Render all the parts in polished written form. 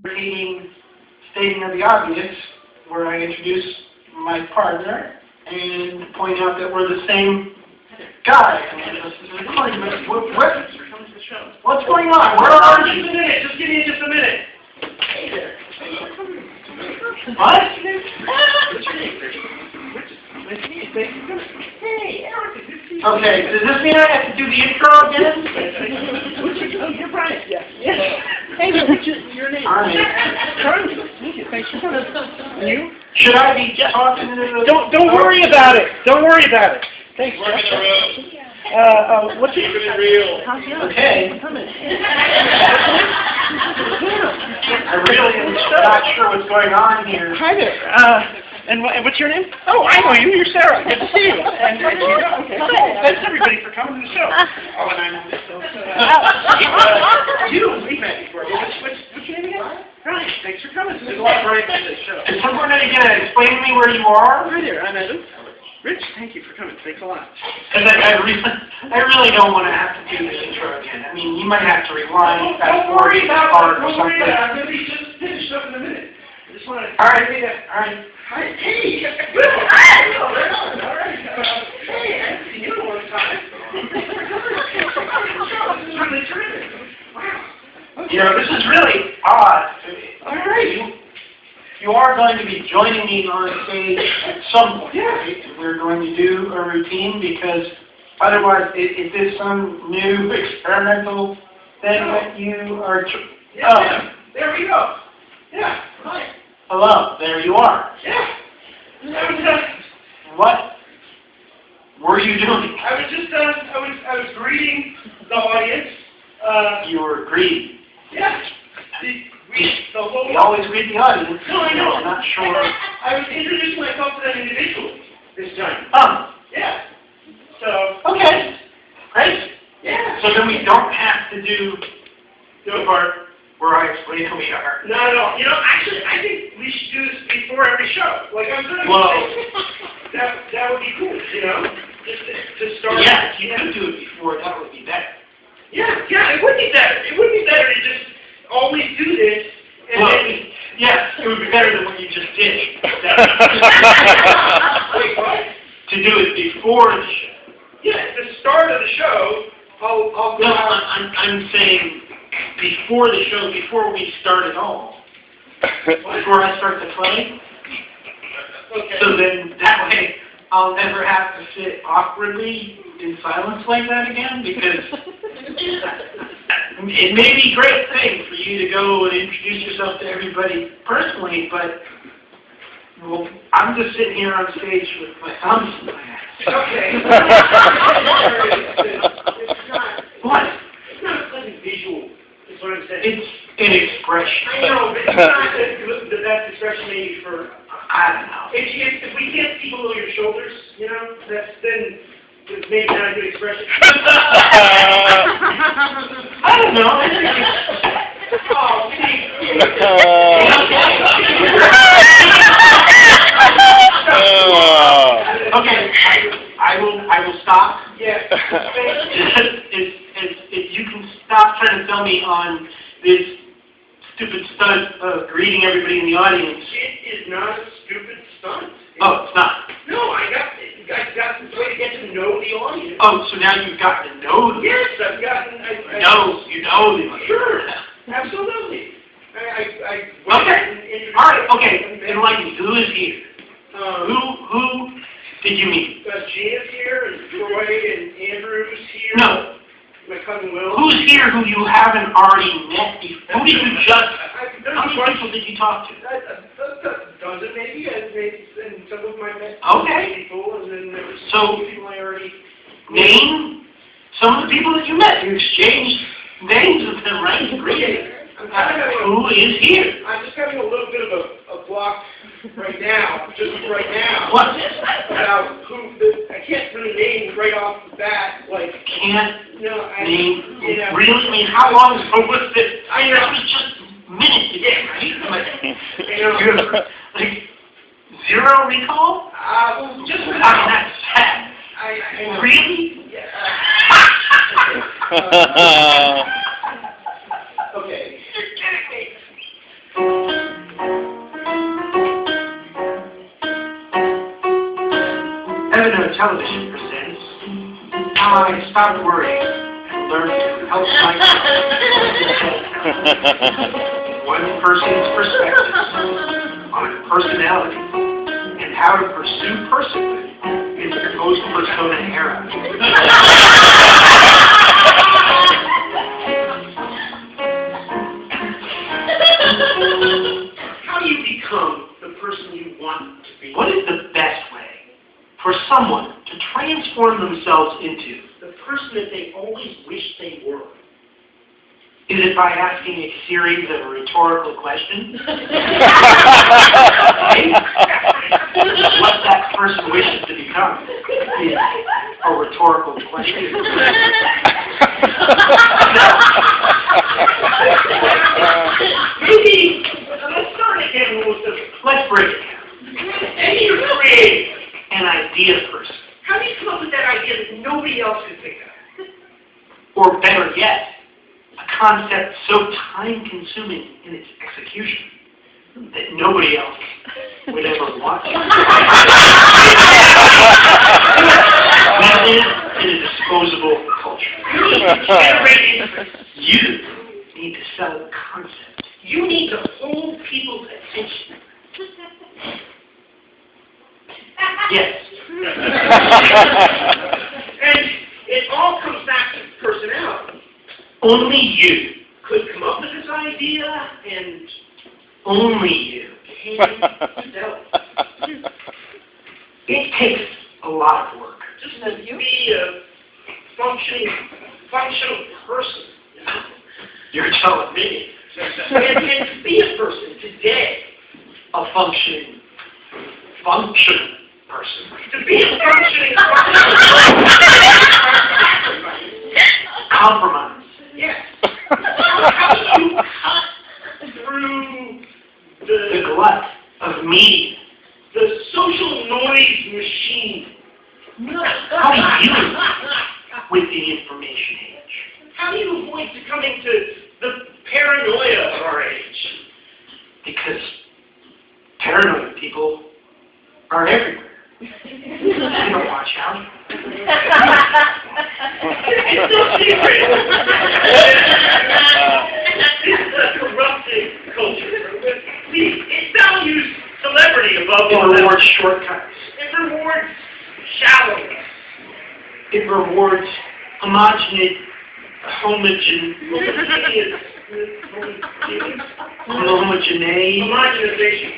repeating stating of the obvious, where I introduce my partner and point out that we're the same guy. I mean, this is recording, but what's going on? Where are you? Just a minute. Just give me just a minute. Hey there. What? What's your name, Rich? Nice to meet you. Thank you. Hey, Erica. Good to see you. Okay, does this mean I have to do the intro again? You're Brian. Yeah. Hey there, what's your name? Arnie. Charlie. Nice to meet you. Thanks for coming. And you? Should I be talking to the... Don't worry about it. Don't worry about it. Thanks, Jeff. What's your name? Okay. I really am not sure what's going on here. Hi there. And what's your name? Oh, I know you. You're Sarah. Good to see you. And you know, okay. Thanks everybody for coming to the show. Oh, and I know this. We met before. What's your name again? Brian. Thanks for coming. There's a lot of Brian to this show. Is someone going to explain to me where you are? Hi there. I'm Adam. Rich, thank you for coming. Thanks a lot. Because I really don't want to have to do the intro again. I mean, you might have to rewind, fast forward, start or something. I'm going to be just finished up in a minute. I just want to... All right. Hi. Hey. Hi. All right. Hey, I haven't seen you in a long time. This is really terrific. Wow. You know, this is really odd. All right. You are going to be joining me on stage at some point, right? We're going to do a routine because otherwise, is this some new experimental thing that you are... Yeah, there we go. Yeah, hi. Hello, there you are. Yeah. What were you doing? I was just, I was greeting the audience. You were greeting. Yeah. We always greet the audience. No, I know. I'm not sure. I was introducing myself to them individually this time. Yeah. So. Okay. Great. Yeah. So then we don't have to do the part where I explain who we are. Not at all. You know, actually, I think we should do this before every show. Like, I'm going to that would be cool, you know? Just to start. Yeah, if you could do it before, that would be better. Yeah, it would be better. It would be better to just always do this. And then, yeah, it would be better than what you just did. Wait, what? To do it before the show. Yeah, at the start of the show, I'll go No, out. I'm saying before the show, before we start at all. Before I start the play. Okay. So then that way I'll never have to sit awkwardly in silence like that again, because it may be a great thing for you to go and introduce yourself to everybody personally, but well, I'm just sitting here on stage with my thumbs in my ass. Okay. What? It's not a pleasant visual, is what I'm saying. It's an expression. I know, but it's not the best expression maybe for... I don't know. If we can't see below your shoulders, you know, then it's maybe not a good expression. I don't know. I think it's... Oh, see. Okay, I will stop. Yeah. If you can stop trying to sell me on this stupid stunt of greeting everybody in the audience. It is not a stupid stunt. Oh, it's not. No, I got this way to get to know the audience. Oh, so now you've gotten to know them. Yes, I've gotten... You know them. Sure, absolutely. Okay. All right. Okay. Enlighten me. Who is here? Who did you meet? Gina's here, and Troy and Andrew's here. No. My cousin Will. Who's here who you haven't already met before? Who did you just... How many people did you talk to? A dozen maybe, and some of them I met. Okay. People, and then there was So, people I already... name some of the people that you met. You exchanged names with them, right? Great. Who is here? I'm just having a little bit of a block right now, just right now. What? About I can't really name right off the bat, like... Can't name? You know. Really? I mean, how long ago was this? I mean, that was just minutes ago, right? Like, zero recall? Just I mean, that's sad. I know. Really? Yeah. Okay. You're kidding me. television presents How I Stopped Worrying and Learned to Help Myself. One person's perspective on personality and how to pursue personhood in the post-persona era. How do you become the person you want to be? What is the best way for someone to transform themselves into? The person that they always wish they were. Is it by asking a series of rhetorical questions? What that person wishes to become is a rhetorical question. Maybe, let's start again with the... Let's break it down. Maybe you're creative. An idea person. How do you come up with that idea that nobody else could think of? Or better yet, a concept so time-consuming in its execution that nobody else would ever want to. That is in a disposable culture. You need to sell a concept. You need to hold people's attention. Yes. And it all comes back to personality. Only you. Could come up with this idea and Only you. sell it. It takes a lot of work. Just to be a functional person. You're telling me. And to be a person today. A functioning person. To be a functioning person. Compromise. Yes. How do you cut through The glut of media. the social noise machine? How do you with the information age? How do you avoid succumbing to the paranoia of our age? Because paranoid people are everywhere. They don't watch out. It's no secret. This is a corrupted culture. It values celebrity above It all rewards else. shortcuts. It rewards shallowness. It rewards homogeneous. Homogenization.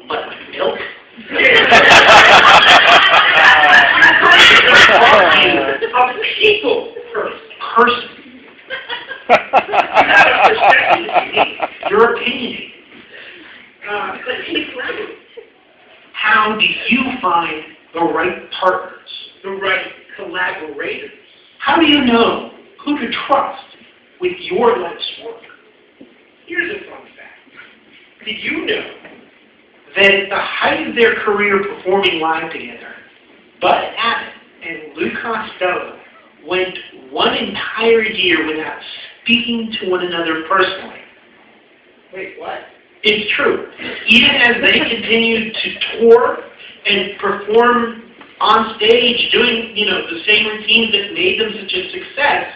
But like milk? A people person. Your opinion. How do you find the right partners? The right collaborators. How do you know who to trust with your life's work? Here's a fun fact. Did you know That at the height of their career performing live together, Bud Abbott and Lou Costello went one entire year without speaking to one another personally? Wait, what? It's true. Even as they continued to tour and perform on stage, doing the same routines that made them such a success,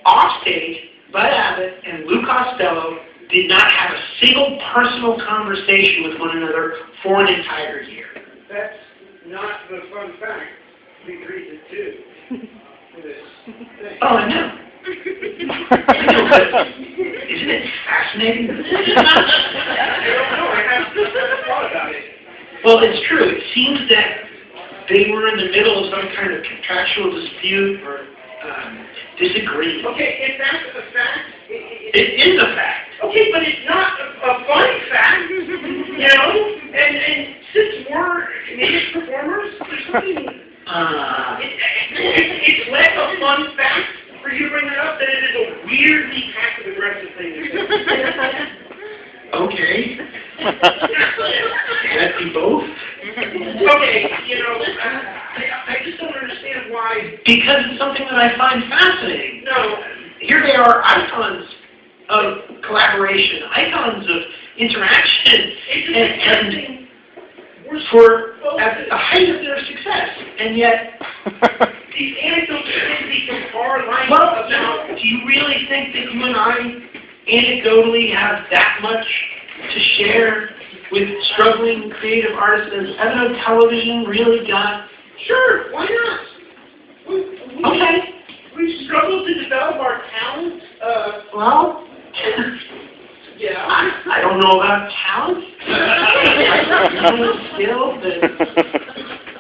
off stage, Bud Abbott and Lou Costello did not have a single personal conversation with one another for an entire year. That's not the fun fact we agreed to do for this thing. Oh, I know. Isn't it fascinating? I don't know. I haven't thought about it. Well, it's true. It seems that they were in the middle of some kind of contractual dispute or disagreement. Okay, if that's a fact, It is a fact. okay, but it's not a fun fact, And since we're comedic performers, there's something. It's less a fun fact for you to bring that up than it is a weirdly passive-aggressive thing to say. Okay. Can that be both? Okay, I just don't understand why. Because it's something that I find fascinating. No. Here they are, icons of collaboration, icons of interaction, and for at the height of their success. and yet, these anecdotes tend to be some hard lines well, about. do you really think that you and I anecdotally have that much to share with struggling creative artists as Evan Television really got? Sure, why not? Okay. We struggled to develop our talent. Well, Yeah. I don't know about talent. Skill, but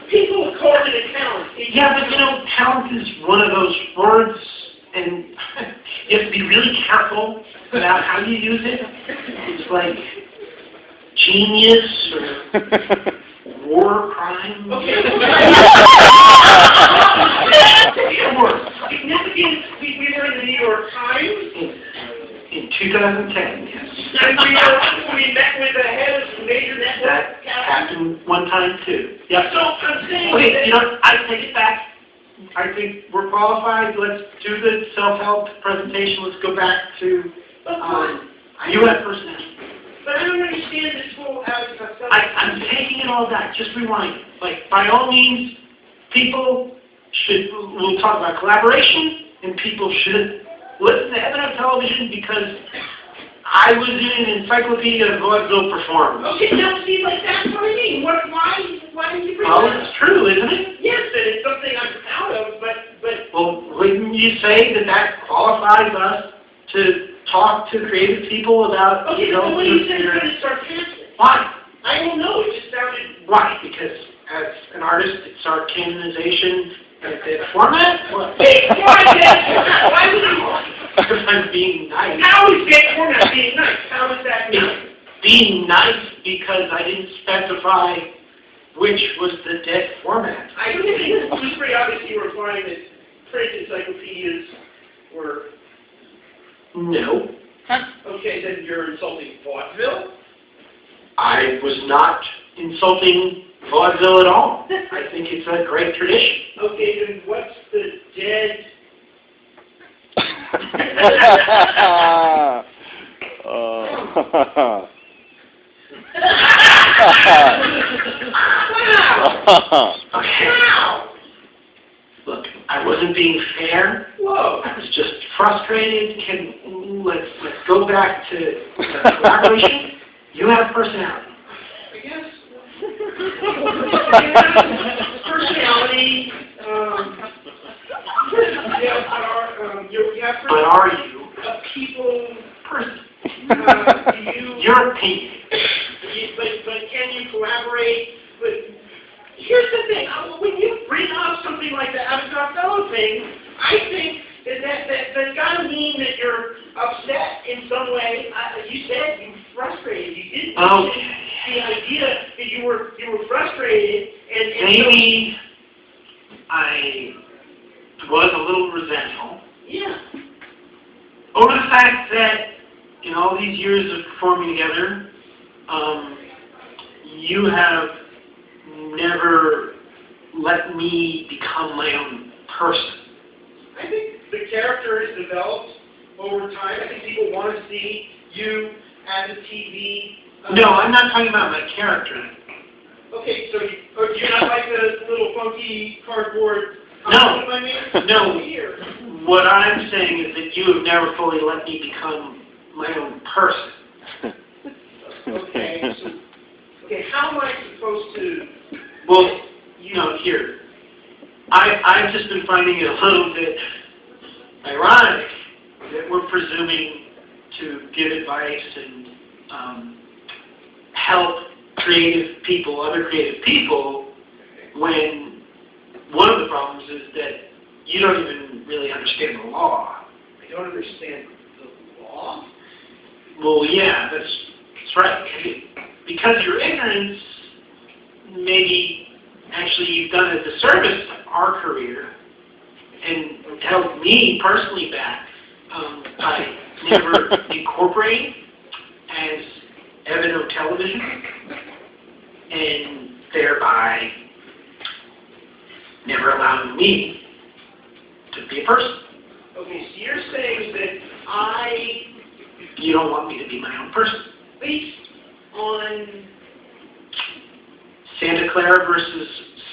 People call it a talent. yeah, but you know, talent is one of those words, and you have to be really careful about how you use it. It's like genius or war crime. Okay. Sure. Significant. We were in the New York Times. In 2010, yes. And we met with the head of some major network. That happened one time too. Yep. So I'm saying. Okay, you know, I take it back. I think we're qualified. Let's do the self-help presentation. Let's go back to you have personality. But I don't understand this whole self-help. I'm taking it all back. Just rewind. Like, by all means, people should, we'll talk about collaboration, and people should listen to Evan on Television because I was in an encyclopedia of vaudeville performers. Okay, now see, like, that's what I mean. Why did you bring Well, that up? it's true, isn't it? Yes, and it's something I'm proud of, but Well, wouldn't you say that that qualifies us to talk to creative people about, okay, you know, so when you said you're going to start canceling, why? I don't know, it just sounded... Why? Because as an artist, it's our canonization and the format? What? Hey, why would you... Because I'm being nice. How is that format being nice? How is that nice? Being nice because I didn't specify which was the dead format. I don't think it was pretty obvious you were implying that print encyclopedias were... No. Okay, then you're insulting vaudeville? I was not insulting vaudeville at all. I think it's a great tradition. Okay, then what's the dead... Wow! Okay. Wow! Look, I wasn't being fair. Whoa! I was just frustrated. Let's go back to collaboration. You have personality. I guess. Personality. But are you a people person? you. Your opinion. But can you collaborate? But here's the thing. When you bring up something like the Abbott-Costello thing, I think that's got to mean that you're upset in some way. You said you were frustrated. You didn't mention the idea that you were frustrated. And maybe I was a little resentful. Yeah. Over the fact that in all these years of performing together, you have never let me become my own person. I think the character is developed over time. I think people want to see you as a TV. No, I'm not talking about my character. Okay, so you're not like the little funky cardboard. No, I mean? no. Here. What I'm saying is that you have never fully let me become my own person. Okay. Okay. How am I supposed to? Well, you know, here, I've just been finding it a little bit ironic that we're presuming to give advice and help creative people, other creative people, when one of the problems is that you don't even really understand the law. I don't understand the law. Well, yeah, that's right. Because of your ignorance, maybe actually you've done a disservice to our career and held me personally back by never incorporating as Evan on Television and thereby never allowing me to be a person. Okay, so you're saying that You don't want me to be my own person. based on Santa Clara versus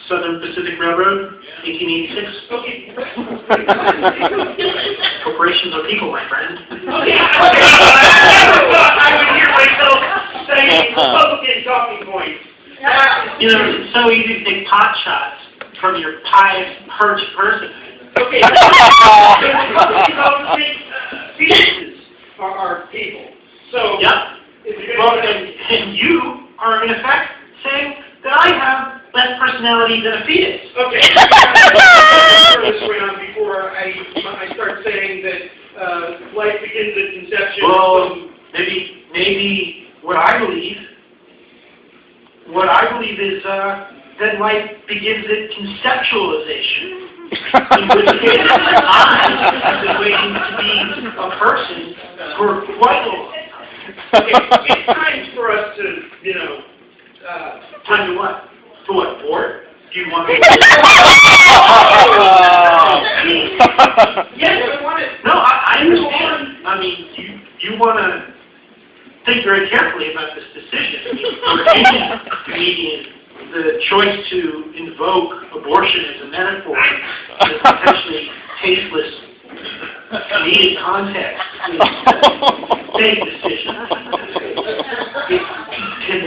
Southern Pacific Railroad, 1886. Okay. Corporations are people, my friend. Okay. I never thought I would hear myself saying Republican talking points. You know, it's so easy to take pot shots from your pious, perched person. Okay. Fetuses are people. So, yep. Well, and you are in effect saying that I have less personality than a fetus. okay. Turn this around before I start saying that life begins at conception. Well, maybe what I believe is that life begins at conceptualization. In which case, I have been waiting to be a person for quite a while. It's time for us to, you know, Time to what? To what? Board? Do you want me to? Yes, I want it. No, I understand. I mean, you want to think very carefully about this decision. I mean, for any comedian, the choice to invoke abortion as a metaphor in a potentially tasteless comedic context is a big decision. It can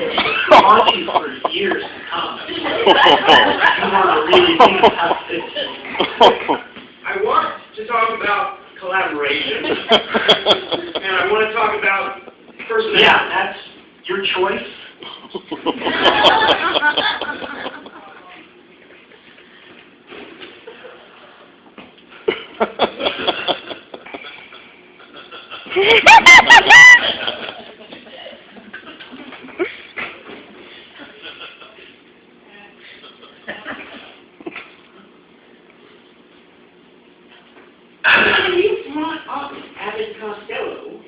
haunt you for years to come. You want to really think of how it fits. I want to talk about collaboration, and I want to talk about personality. Yeah, that's your choice. When you brought up Abbott Costello,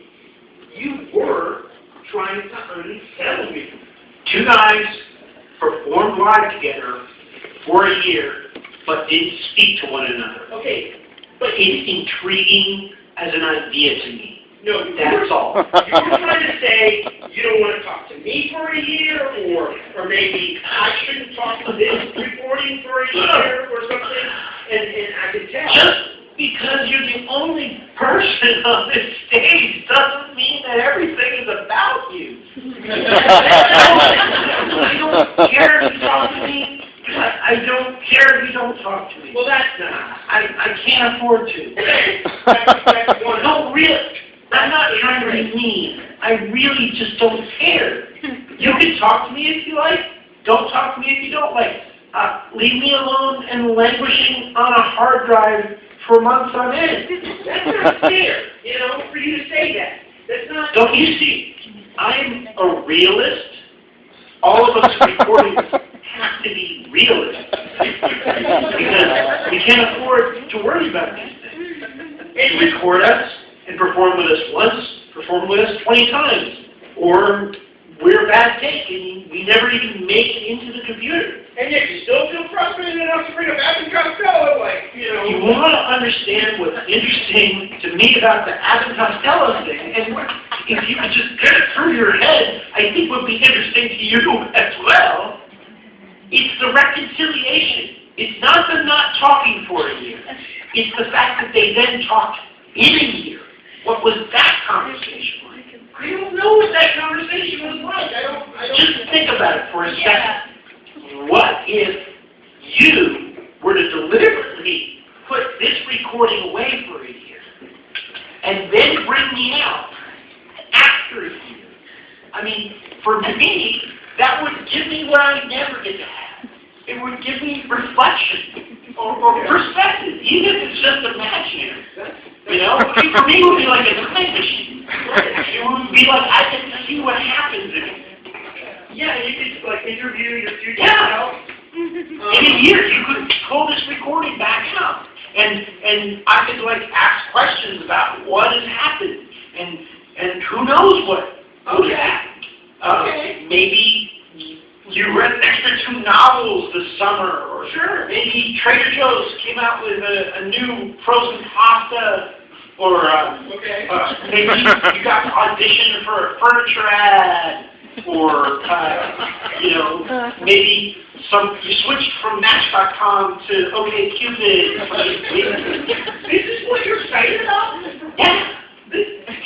you were trying to unsettle me. Two guys performed live together for a year, but didn't speak to one another. Okay, But it's intriguing as an idea to me. no, That's all. You were trying to say you don't want to talk to me for a year, or maybe I shouldn't talk to this recording for a year or something, and I could tell. Just because you're the only person on this stage doesn't mean that everything is about you. I don't care if you talk to me. I don't care if you don't talk to me. Well, that's not. I can't afford to. That's one. No, really. I'm not trying to be mean. I really just don't care. You can talk to me if you like. Don't talk to me if you don't like. Leave me alone and languishing on a hard drive for months on end. That's not fair, you know, for you to say that. That's not. Don't you see? I'm a realist. All of us recording have to be realists. Because we can't afford to worry about these things. And record us and perform with us once, perform with us 20 times. Or we're a bad take and we never even make it into the computer. And yet you still feel frustrated enough to bring up Abbott and Costello, like, you know. You want to understand what's interesting to me about the Abbott and Costello thing, and if you could just get it through your head, I think would be interesting to you as well. It's the reconciliation. It's not the not talking for a year. It's the fact that they then talked in a year. What was that conversation like? I don't know what that conversation was like. I don't. Just think about it for a second. What if you were to deliberately put this recording away for a year and then bring me out after a year? I mean, for me, that would give me what I never get to have. It would give me reflection or perspective, even if it's just imaginary. You know, for me, it would be like a time machine. It would be like I get to see what happens in it. Yeah, you could, like, interview your future Yeah. self. In a year, you could pull this recording back out, and I could like ask questions about what has happened, and who knows what would happen. Maybe you read an extra 2 novels this summer, or maybe Trader Joe's came out with a new frozen pasta, or maybe you got to audition for a furniture ad. or, maybe you switched from Match.com to OkCupid. This is what you're excited about? Yeah,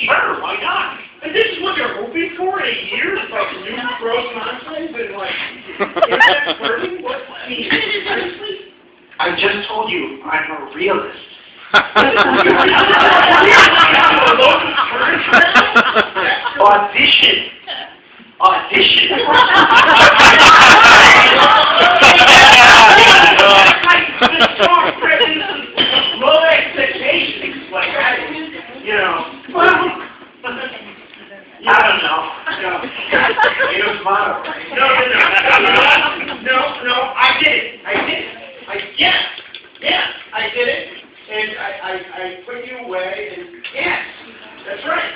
sure, why not? And this is what you're hoping for in a year? Like new gross nonsense and internet flirting? What? I mean, seriously? I just told you, I'm a realist. Audition. Low expectations, like I don't know. It motto, right? No, I did it. I did it. And I put you away, and yes, that's right.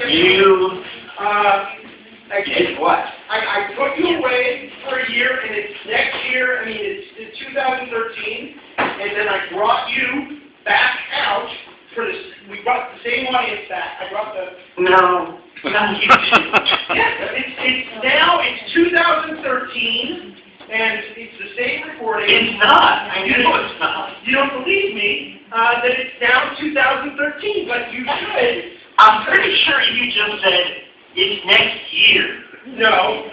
You, I did what? I put you away for a year, and it's next year, it's 2013, and then I brought you back out we brought the same audience back. I brought the... No, you didn't. It's 2013. And it's the same recording. It's not. I know it's not. You don't believe me that it's now 2013, but you should. I'm pretty sure you just said it's next year. No.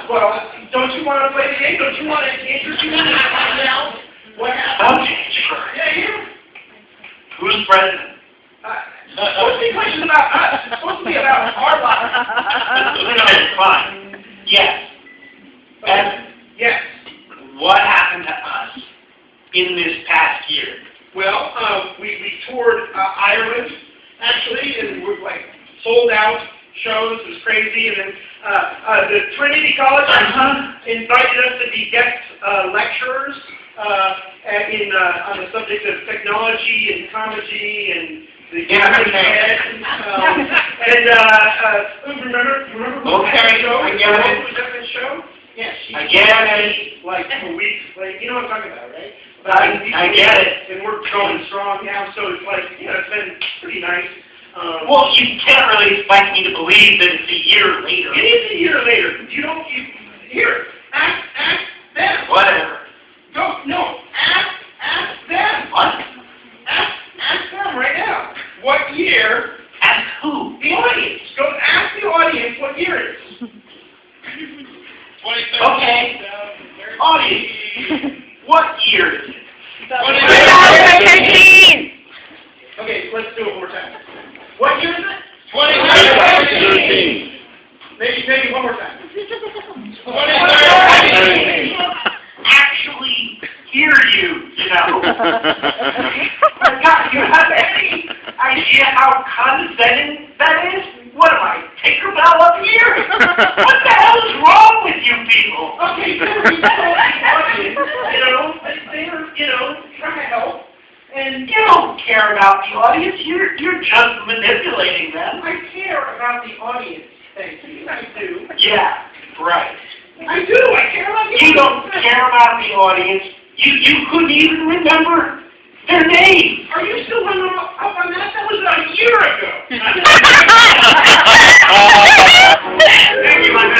Well, don't you want to play the game? Don't you want to introduce me and find out what happened? Okay, sure. Yeah. Who's president? It's supposed to be questions about us. It's supposed to be about our lives. Fine. Yes. Yes. What happened to us in this past year? Well, we toured Ireland, actually, and we're sold out shows. It was crazy. And then the Trinity College invited us to be guest lecturers on the subject of technology and comedy and the remember? Okay, I get it. Who was at that show? Yeah, I get it. Like a week, you know what I'm talking about, right? I get it. And we're going strong now, so it's it's been pretty nice. Well, you can't really expect me to believe that it's a year later. It is a year later. Here, ask them. Whatever. Ask them. What? Ask them right now. What year? Ask who? The audience. Go ask the audience what year it is. Okay. Audience. What year is it? 2013. Okay, let's do it one more time. What year is it? 2013. Maybe one more time. 2013. Actually hear you know. God, you have any idea how condescending that is? What am I, Tinkerbell up here? What the hell is wrong with you people? Okay, they're trying to help. And you don't care about the audience. You're just manipulating them. I care about the audience, thank you. I do. Yeah, right. I do. I care about the audience. You don't care about the audience. You couldn't even remember their name. Are you still hung up on that? That was a year ago. Thank you, my man.